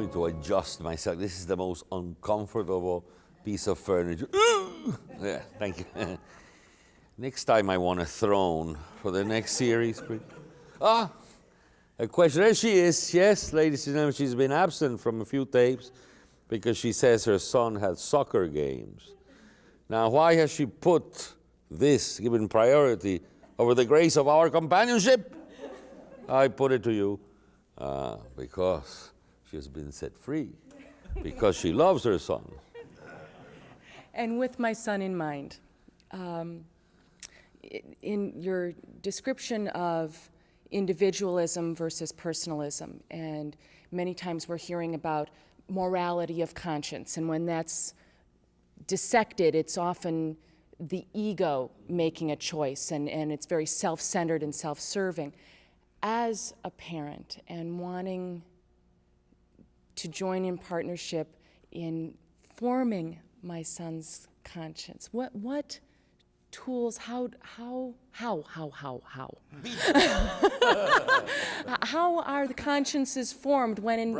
trying to adjust myself. This is the most uncomfortable piece of furniture. Yeah, thank you. Next time I want a throne for the next series. A question. There she is. Yes, ladies and gentlemen, she's been absent from a few tapes because she says her son had soccer games. Now, why has she put this, given priority, over the grace of our companionship? I put it to you, because she has been set free, because she loves her son. And with my son in mind, in your description of individualism versus personalism, and many times we're hearing about morality of conscience, and when that's dissected, it's often the ego making a choice, and it's very self-centered and self-serving. As a parent and wanting to join in partnership in forming my son's conscience, what tools, how how are the consciences formed when in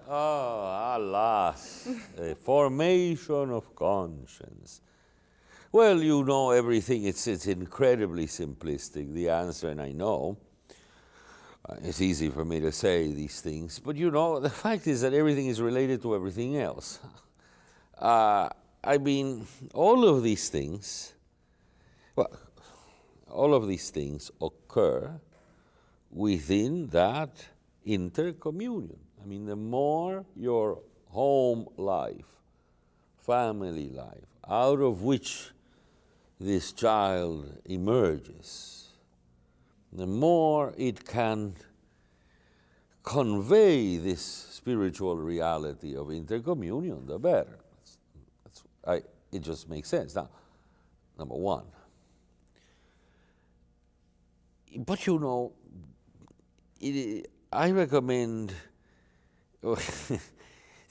Oh, alas, a formation of conscience. Well, you know everything. It's incredibly simplistic, the answer, and I know. It's easy for me to say these things, but you know, the fact is that everything is related to everything else. I mean, all of these things occur within that intercommunion. I mean, the more your home life, family life, out of which this child emerges, the more it can convey this spiritual reality of intercommunion, the better. It just makes sense. Now, number one. But you know, I recommend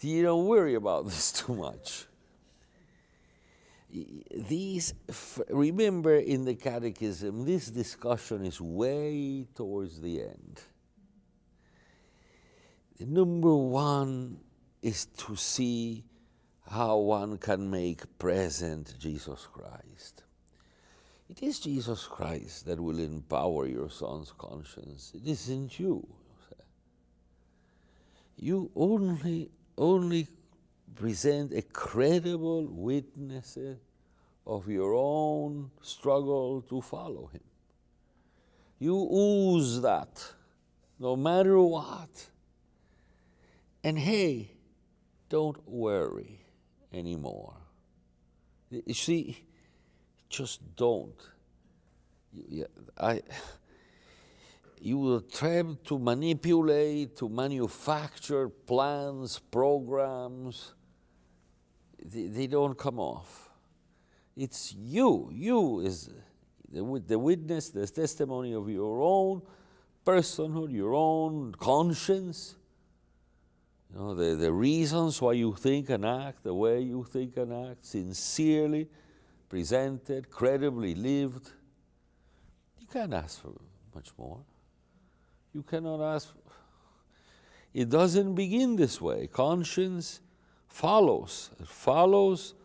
you don't worry about this too much. Remember, in the Catechism, this discussion is way towards the end. Number one is to see how one can make present Jesus Christ. It is Jesus Christ that will empower your son's conscience. It isn't you. You only present a credible witness of your own struggle to follow him. You ooze that, no matter what. And hey, don't worry anymore. You see, just don't. You will try to manipulate, to manufacture plans, programs. They don't come off. It's you. You is the witness, the testimony of your own personhood, your own conscience. You know, the reasons why you think and act the way you think and act, sincerely presented, credibly lived. You can't ask for much more. You cannot ask. It doesn't begin this way. Conscience follows. It follows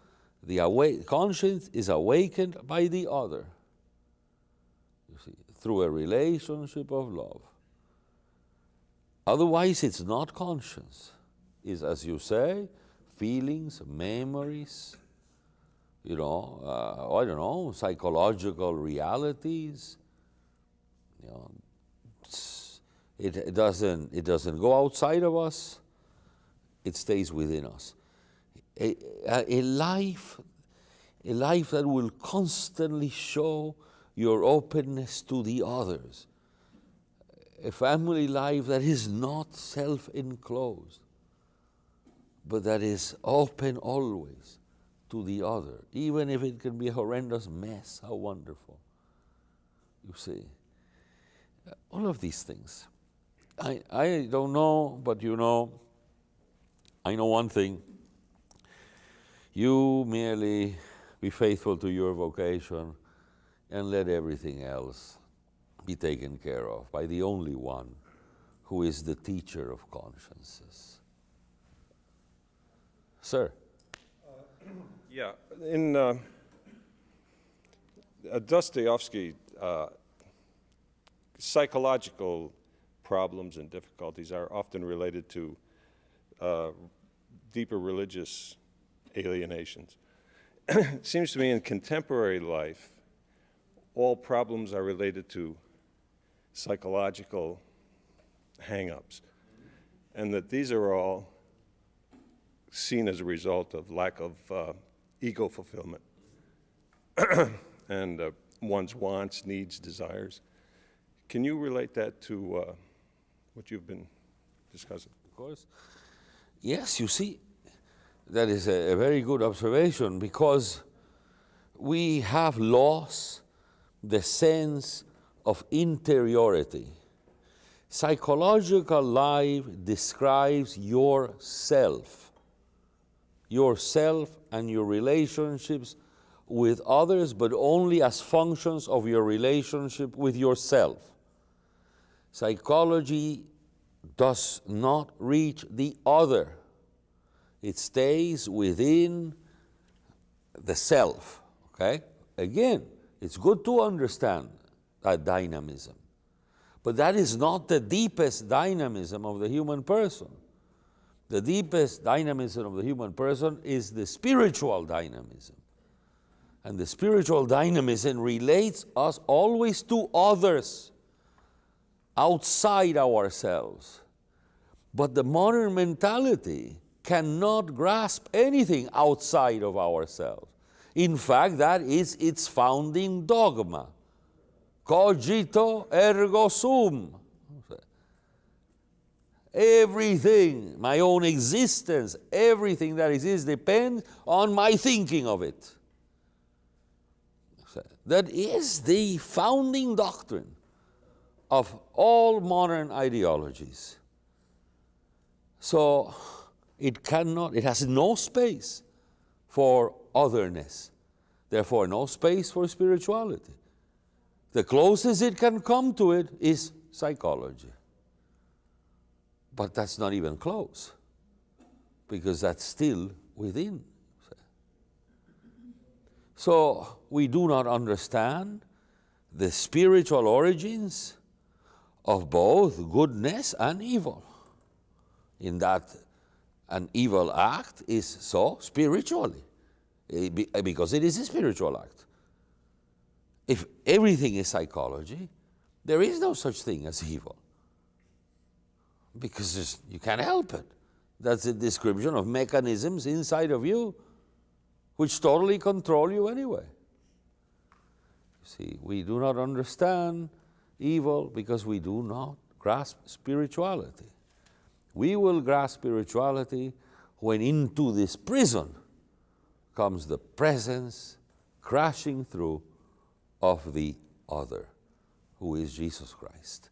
the conscience is awakened by the other. You see, through a relationship of love. Otherwise, it's not conscience. It's, as you say, feelings, memories, I don't know, psychological realities. It doesn't go outside of us. It stays within us. A life that will constantly show your openness to the others. A family life that is not self-enclosed, but that is open always to the other, even if it can be a horrendous mess. How wonderful. You see, all of these things. I don't know, but I know one thing. You merely be faithful to your vocation and let everything else be taken care of by the only one who is the teacher of consciences. Sir? Yeah, in Dostoevsky, psychological problems and difficulties are often related to deeper religious alienations. It seems to me in contemporary life, all problems are related to psychological hang-ups, and that these are all seen as a result of lack of ego fulfillment and one's wants, needs, desires. Can you relate that to what you've been discussing? Of course. Yes, you see, that is a very good observation, because we have lost the sense of interiority. Psychological life describes yourself and your relationships with others, but only as functions of your relationship with yourself. Psychology does not reach the other. It stays within the self, okay? Again, it's good to understand that dynamism, but that is not the deepest dynamism of the human person. The deepest dynamism of the human person is the spiritual dynamism. And the spiritual dynamism relates us always to others outside ourselves. But the modern mentality cannot grasp anything outside of ourselves. In fact, that is its founding dogma. Cogito ergo sum. Everything, my own existence, everything that exists depends on my thinking of it. That is the founding doctrine of all modern ideologies. So it has no space for otherness, therefore no space for spirituality. The closest it can come to it is psychology. But that's not even close, because that's still within. So we do not understand the spiritual origins of both goodness and evil, in that an evil act is so spiritually, because it is a spiritual act. If everything is psychology, there is no such thing as evil, because you can't help it. That's a description of mechanisms inside of you which totally control you anyway. See, we do not understand evil because we do not grasp spirituality. We will grasp spirituality when into this prison comes the presence crashing through of the other, who is Jesus Christ.